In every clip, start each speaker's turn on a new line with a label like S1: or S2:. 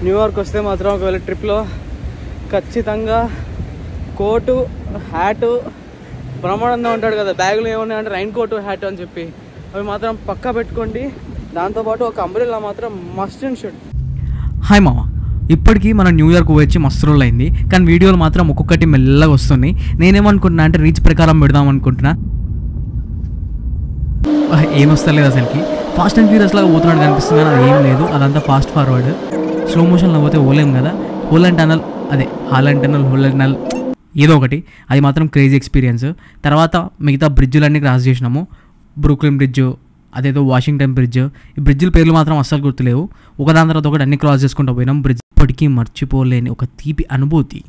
S1: New York వస్తే మాత్రం ఒకవేళ ట్రిప్లో ఖచ్చితంగా కోటు హ్యాటు బ్రహ్మానందం ఉంటాడు కదా, బ్యాగులు ఏమున్నాయంటే రైన్ కోటు హ్యాట్ అని చెప్పి అవి మాత్రం పక్కా పెట్టుకోండి. దాంతోపాటు ఒక అంబ్రెల్లా మాత్రం మస్ట్ అండ్ షుడ్.
S2: హాయ్ మామ, ఇప్పటికీ మనం న్యూయార్క్ వచ్చి మస్తు రోజులు అయింది, కానీ వీడియోలు మాత్రం ఒక్కొక్కటి మెల్లగా వస్తున్నాయి. నేనేమనుకుంటున్నా అంటే రీచ్ ప్రకారం పెడదాం అనుకుంటున్నా. ఏం వస్తలేదు అసలుకి. ఫాస్ట్ అండ్ ఫ్యూరియస్ లాగా పోతున్నాడు కనిపిస్తుంది, కానీ అది ఏం లేదు. అదంతా ఫాస్ట్ ఫార్వర్డ్. స్లో మోషన్లో పోతే పోలేం కదా. హోలండ్ టనల్, అదే హాలండ్ టనల్, హోలండ్ టనల్ ఏదో ఒకటి, అది మాత్రం క్రేజీ ఎక్స్పీరియన్స్. తర్వాత మిగతా బ్రిడ్జులన్నీ క్రాస్ చేసినాము. బ్రూక్లిన్ బ్రిడ్జ్, అదేదో వాషింగ్టన్ బ్రిడ్జ్. ఈ బ్రిడ్జిల పేర్లు మాత్రం అస్సలు గుర్తులేవు. ఒకదాని తర్వాత ఒకటి అన్ని క్రాస్ చేసుకుంటూ పోయినాం. బ్రిడ్జ్ ఇప్పటికీ మర్చిపోలేని ఒక తీపి అనుభూతి.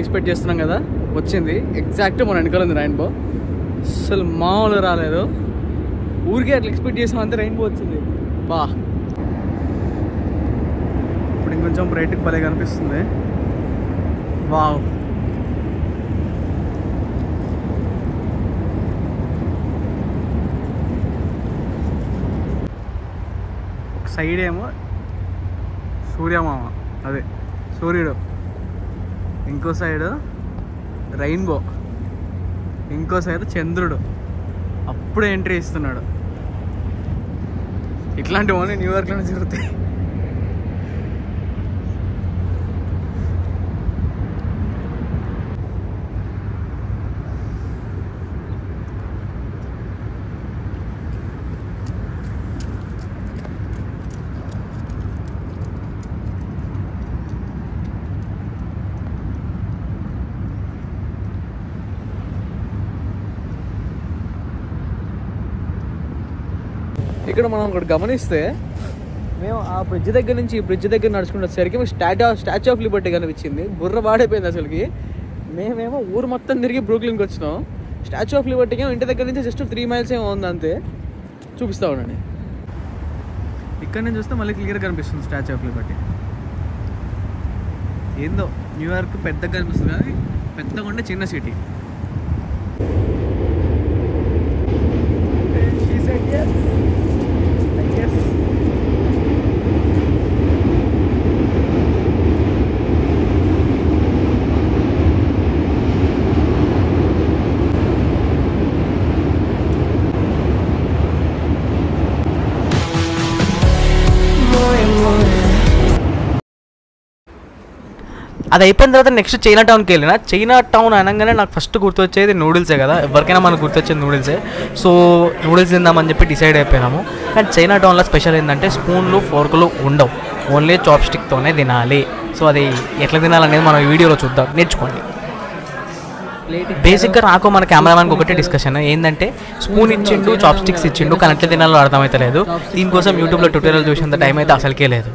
S1: ఎక్స్పెక్ట్ చేస్తున్నాం కదా, వచ్చింది ఎగ్జాక్ట్ మన వెనకాల ఉంది రెయిన్బో. అసలు మామూలు రాలేదు, ఊరికే అట్లా ఎక్స్పెక్ట్ చేసామంటే రెయిన్బో వచ్చింది. బా ఇప్పుడు ఇంకొంచెం బ్రైట్కి భలే కనిపిస్తుంది. వావ్, ఒక సైడ్ ఏమో సూర్యమామ, అదే సూర్యుడు, ఇంకో సైడ్ రెయిన్బో, ఇంకో సైడ్ చంద్రుడు అప్పుడే ఎంట్రీ ఇస్తున్నాడు. ఇట్లాంటివన్నీ న్యూయార్క్లోనే జరుగుతాయి. ఇక్కడ మనం ఒకటి గమనిస్తే, మేము ఆ బ్రిడ్జ్ దగ్గర నుంచి ఈ బ్రిడ్జ్ దగ్గర నడుచుకుంటూ వచ్చేసరికి మేము స్టాచ్యూ ఆఫ్ లిబర్టీ కనిపించింది. బుర్ర పాడైపోయింది అసలుకి. మేమేమో ఊరు మొత్తం తిరిగి బ్రూక్లిన్కి వచ్చినాం. స్టాచ్యూ ఆఫ్ లిబర్టీకి ఇంటి దగ్గర నుంచి జస్ట్ 3 miles ఏమో ఉంది అంతే. చూపిస్తా ఉండండి. ఇక్కడ నుంచి చూస్తే మళ్ళీ క్లియర్గా కనిపిస్తుంది స్టాచ్యూ ఆఫ్ లిబర్టీ. ఏందో న్యూయార్క్ పెద్దగా కనిపిస్తుంది కానీ పెద్దగా ఉంటే చిన్న సిటీ.
S2: అది అయిపోయిన తర్వాత నెక్స్ట్ చైనా టౌన్కి వెళ్ళిన. చైనా టౌన్ అనగానే నాకు ఫస్ట్ గుర్తొచ్చేది నూడిల్సే కదా, ఎవరికైనా మనకు గుర్తొచ్చేది నూడిల్సే. సో నూడిల్స్ తిందామని చెప్పి డిసైడ్ అయిపోయినాము. కానీ చైనా టౌన్లో స్పెషల్ ఏంటంటే స్పూన్లు ఫోర్కులు ఉండవు, ఓన్లీ చాప్ స్టిక్తోనే తినాలి. సో అది ఎట్లా తినాలనేది మనం ఈ వీడియోలో చూద్దాం, నేర్చుకోండి. బేసిక్గా నాకు మన కెమెరామెన్కి ఒకటే డిస్కషన్ ఏంటంటే, స్పూన్ ఇచ్చిండు, చాప్ స్టిక్స్ ఇచ్చిండు, కానీ ఎట్లా తినాలో అర్థమైతే లేదు. దీనికోసం యూట్యూబ్లో ట్యూటోరియల్ చూసేంత టైం అయితే అసలుకే లేదు.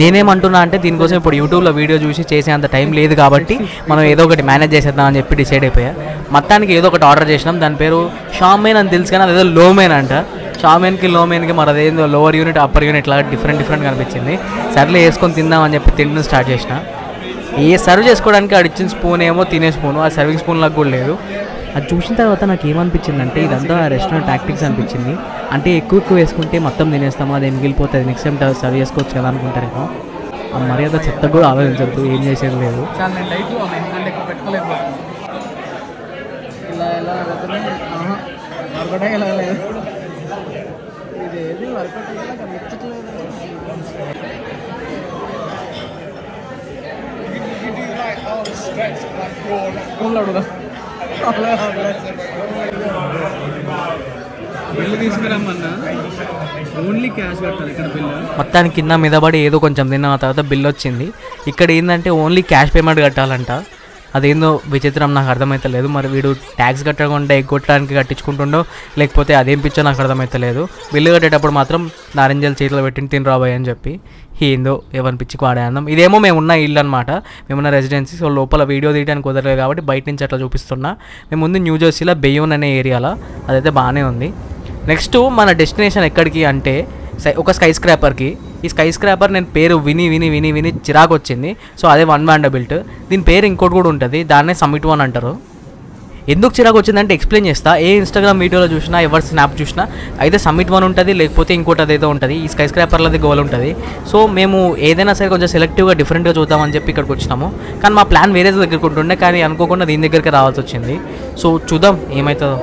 S2: నేనేమంటున్నా అంటే, దీనికోసం ఇప్పుడు యూట్యూబ్లో వీడియో చూసి చేసేంత టైం లేదు కాబట్టి మనం ఏదో ఒకటి మేనేజ్ చేసేద్దాం అని చెప్పి డిసైడ్ అయిపోయా. మొత్తానికి ఏదో ఒకటి ఆర్డర్ చేసినాం. దాని పేరు షామెన్ అని తెలుసు కానీ అదేదో లోమెన్ అంట. షామెన్కి లోమెన్కి మరి అదేందో లోవర్ యూనిట్ అప్పర్ యూనిట్ లాగా డిఫరెంట్ కనిపించింది. సర్లే వేసుకొని తిందామని చెప్పి తినడం స్టార్ట్ చేసిన. ఏ సర్వ్ చేసుకోవడానికి అడిచిన స్పూన్ ఏమో తినే స్పూను, ఆ సర్వింగ్ స్పూన్ లాగా కూడా లేదు. అది చూసిన తర్వాత నాకు ఏమనిపించింది అంటే, ఇదంతా రెస్టారెంట్ టాక్టిక్స్ అనిపించింది. అంటే ఎక్కువ వేసుకుంటే మొత్తం తినేస్తాము, అది మిగిలిపోతుంది, నెక్స్ట్ టైం సర్వ్ చేసుకోవచ్చు కదా అనుకుంటారేమో. ఆ మర్యాద చెత్త కూడా ఆలోచించద్దు, ఏం చేసేది లేదు. మొత్తానికి కింద మీద పడి ఏదో కొంచెం తిన్న తర్వాత బిల్ వచ్చింది. ఇక్కడ ఏంటంటే ఓన్లీ క్యాష్ పేమెంట్ కట్టాలంట. అదేందో విచిత్రం, నాకు అర్థమైతే లేదు. మరి వీడు ట్యాక్స్ కట్టకుండా ఎగ్గొట్టడానికి కట్టించుకుంటుండో లేకపోతే అదేం పిచ్చో నాకు అర్థమైతే లేదు. బిల్లు కట్టేటప్పుడు మాత్రం నారింజలు చేతిలో పెట్టింది తిని రాబోయ్ అని చెప్పి ఏందో ఎవరిని పిచ్చికి వాడేద్దాం. ఇదేమో మేము ఉన్న ఇల్లు అనమాట, మేమున్న రెసిడెన్సీ. సో లోపల వీడియో తీయడానికి కుదరలేదు కాబట్టి బయట నుంచి అట్లా చూపిస్తున్నా. మేము ముందు న్యూజెర్సీలో బెయోన్ అనే ఏరియాలో, అదైతే బాగానే ఉంది. నెక్స్ట్ మన డెస్టినేషన్ ఎక్కడికి అంటే ఒక స్కై స్క్రాపర్కి. ఈ స్కై స్క్రాపర్ నేను పేరు విని చిరాకు వచ్చింది. సో అదే వన్ వాండర్బిల్ట్. దీని పేరు ఇంకోటి కూడా ఉంటుంది, దాన్నే సమ్మిట్ 1 అంటారు. ఎందుకు చిరాకు వచ్చిందంటే ఎక్స్ప్లెయిన్ చేస్తా. ఏ ఇన్స్టాగ్రామ్ వీడియోలో చూసినా, ఎవరి స్నాప్ చూసినా అయితే సమ్మిట్ 1 ఉంటుంది, లేకపోతే ఇంకోటి అదేదో ఉంటుంది. ఈ స్కై స్క్రాపర్లది గోల్ ఉంటుంది. సో మేము ఏదైనా సరే కొంచెం సెలెక్టివ్గా డిఫరెంట్గా చూద్దామని చెప్పి ఇక్కడికి వచ్చినాము. కానీ మా ప్లాన్ వేరే దగ్గరికి ఉంటుండే, కానీ అనుకోకుండా దీని దగ్గరికి రావాల్సి వచ్చింది. సో చూద్దాం ఏమవుతుందో.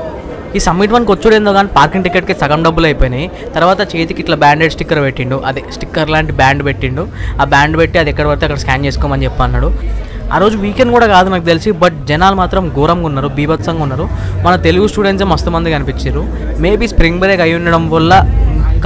S2: ఈ సమ్మిట్ 1కి వచ్చుడేందో కానీ పార్కింగ్ టికెట్కి సగం డబ్బులు అయిపోయినాయి. తర్వాత చేతికి ఇట్లా బ్యాండెడ్ స్టిక్కర్ పెట్టిండు, అదే స్టిక్కర్ లాంటి బ్యాండ్ పెట్టిండు. ఆ బ్యాండ్ పెట్టి అది ఎక్కడ పడితే అక్కడ స్కాన్ చేసుకోమని చెప్పి అన్నాడు. ఆ రోజు వీకెండ్ కూడా కాదు నాకు తెలిసి, బట్ జనాలు మాత్రం ఘోరంగా ఉన్నారు, బీభత్సంగా ఉన్నారు. మన తెలుగు స్టూడెంట్సే మస్తు మంది కనిపించారు. మేబీ స్ప్రింగ్ బ్రేక్ అయి ఉండడం వల్ల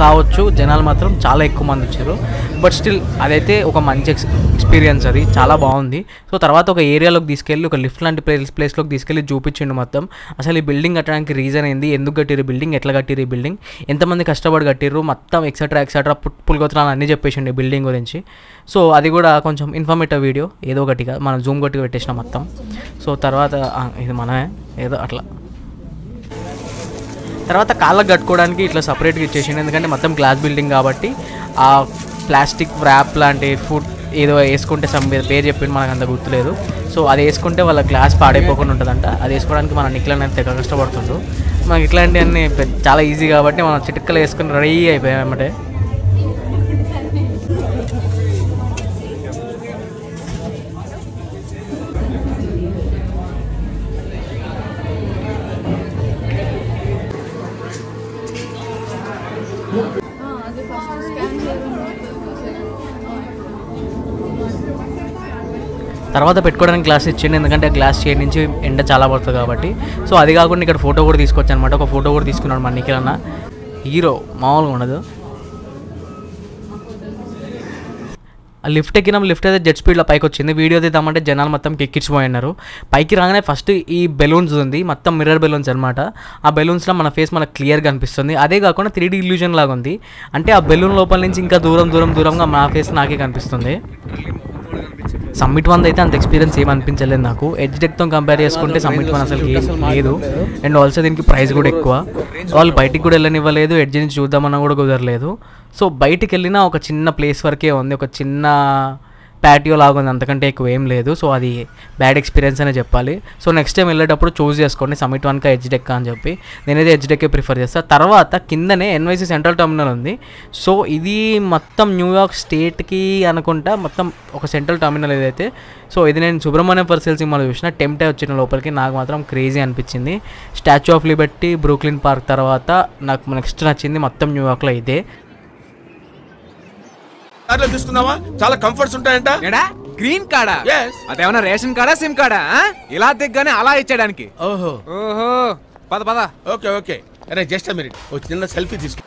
S2: కావచ్చు, జనాలు మాత్రం చాలా ఎక్కువ మంది వచ్చారు. బట్ స్టిల్ అదైతే ఒక మంచి ఎక్స్పీరియన్స్, అది చాలా బాగుంది. సో తర్వాత ఒక ఏరియాలోకి తీసుకెళ్ళి, ఒక లిఫ్ట్ లాంటి ప్లేస్లోకి తీసుకెళ్ళి చూపించిండు మొత్తం. అసలు ఈ బిల్డింగ్ కట్టడానికి రీజన్ ఏంది, ఎందుకు కట్టిరు బిల్డింగ్, ఎట్లా కట్టిరు ఈ బిల్డింగ్, ఎంతమంది కష్టపడి కట్టిర్రు, మొత్తం ఎక్సెట్రా పుట్టుకొత్తున్నాను అన్నీ చెప్పేసిండు ఈ బిల్డింగ్ గురించి. సో అది కూడా కొంచెం ఇన్ఫర్మేటివ్ వీడియో, ఏదో ఒకటిగా మనం జూమ్ కొట్టి పెట్టేసిన మొత్తం. సో తర్వాత ఇది మనమే ఏదో అట్లా. తర్వాత కాళ్ళకు కట్టుకోవడానికి ఇట్లా సపరేట్గా ఇచ్చేసిండు, ఎందుకంటే మొత్తం గ్లాస్ బిల్డింగ్ కాబట్టి ఆ ప్లాస్టిక్ ర్యాప్ లాంటి ఫుడ్ ఏదో వేసుకుంటే పేరు చెప్పింది, మనకు అంత గుర్తులేదు. సో అది వేసుకుంటే వాళ్ళ గ్లాస్ పాడైపోకుండా ఉంటుందంట. అది వేసుకోవడానికి మన నిక్లన్ అయితే తెగ కష్టపడుతుండ్రు. మనకి ఇట్లాంటివన్నీ చాలా ఈజీ కాబట్టి మనం చిటిక్కలు వేసుకుని రెడీ అయిపోయాం అన్నమాట. తర్వాత పెట్టుకోవడానికి గ్లాస్ ఇచ్చింది, ఎందుకంటే గ్లాస్ షేడ్ నుంచి ఎండ చాలా పడుతుంది కాబట్టి. సో అది కాకుండా ఇక్కడ ఫోటో కూడా తీసుకొచ్చాను అనమాట. ఒక ఫోటో కూడా తీసుకున్నాడు మన నిఖిల్ అన్న, హీరో మామూలుగా ఉండదు. లిఫ్ట్ ఎక్కినాం, లిఫ్ట్ అయితే జెట్ స్పీడ్లో పైకి వచ్చింది. వీడియో తీద్దామంటే జనాలు మొత్తం కెక్కించిపోయినారు. పైకి రాగానే ఫస్ట్ ఈ బెలూన్స్ ఉంది, మొత్తం మిర్రర్ బెలూన్స్ అనమాట. ఆ బెలూన్స్లో మన ఫేస్ మనకు క్లియర్గా అనిపిస్తుంది. అదే కాకుండా 3D ఇల్యూజన్ లాగా ఉంది, అంటే ఆ బెలూన్ లోపల నుంచి ఇంకా దూరంగా నా ఫేస్ నాకే కనిపిస్తుంది. సమ్మిట్ 1 అయితే అంత ఎక్స్పీరియన్స్ ఏం అనిపించలేదు నాకు. ఎడ్జ్ డెక్తో కంపేర్ చేసుకుంటే సమ్మిట్ 1 అసలు ఏం లేదు. అండ్ ఆల్సో దీనికి ప్రైస్ కూడా ఎక్కువ. వాళ్ళు బయటికి కూడా వెళ్ళనివ్వలేదు, ఎడ్జ్ నుంచి చూద్దామన్నా కూడా కుదరలేదు. సో బయటికి వెళ్ళినా ఒక చిన్న ప్లేస్ వరకే ఉంది, ఒక చిన్న ప్యాటియో లాగా ఉంది, అంతకంటే ఎక్కువ ఏం లేదు. సో అది బ్యాడ్ ఎక్స్పీరియన్స్ అనే చెప్పాలి. సో నెక్స్ట్ టైం వెళ్ళేటప్పుడు చూస్ చేసుకోండి సమ్మిట్ 1 ఎడ్జ్ డెక్ అని చెప్పి. నేనైతే ఎడ్జ్ డెక్కే ప్రిఫర్ చేస్తాను. తర్వాత కిందనే NYC సెంట్రల్ టర్మినల్ ఉంది. సో ఇది మొత్తం న్యూయార్క్ స్టేట్కి అనుకుంటా మొత్తం ఒక సెంట్రల్ టర్మినల్ ఏదైతే. సో ఇది నేను సుబ్రహ్మణ్యం పర్సెల్ సినిమాలో చూసిన, టెంప్ట్ అయి వచ్చిన లోపలికి. నాకు మాత్రం క్రేజీ అనిపించింది. Statue of Liberty, Brooklyn park తర్వాత నాకు నెక్స్ట్ నచ్చింది మొత్తం న్యూయార్క్లో ఇదే.
S3: తీసుకున్నావా, చాలా కంఫర్ట్స్ ఉంటాయంట.
S4: గ్రీన్ కార్డా? అదేమన్నా రేషన్ కార్డా, సిమ్ కార్డా? ఇలా దిగ్గానే అలా ఇచ్చేయడానికి.
S3: ఓహో
S4: ఓహో, పద పద.
S3: ఓకే ఓకే, అరే జస్ట్ మినిట్, ఒక చిన్న సెల్ఫీ తీసుకో.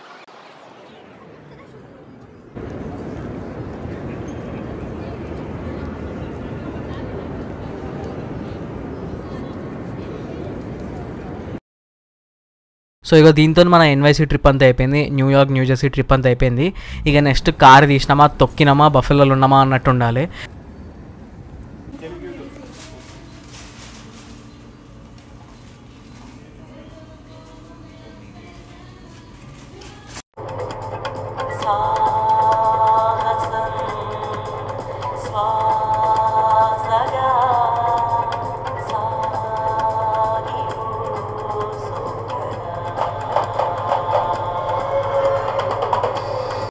S2: సో ఇక దీంతో మన NYC ట్రిప్ అంతా అయిపోయింది, న్యూయార్క్ న్యూజెర్సీ ట్రిప్ అంతా అయిపోయింది. ఇక నెక్స్ట్ కార్ తీసినామా, తొక్కినామా, బఫెలోలో ఉన్నామా అన్నట్టు ఉండాలి.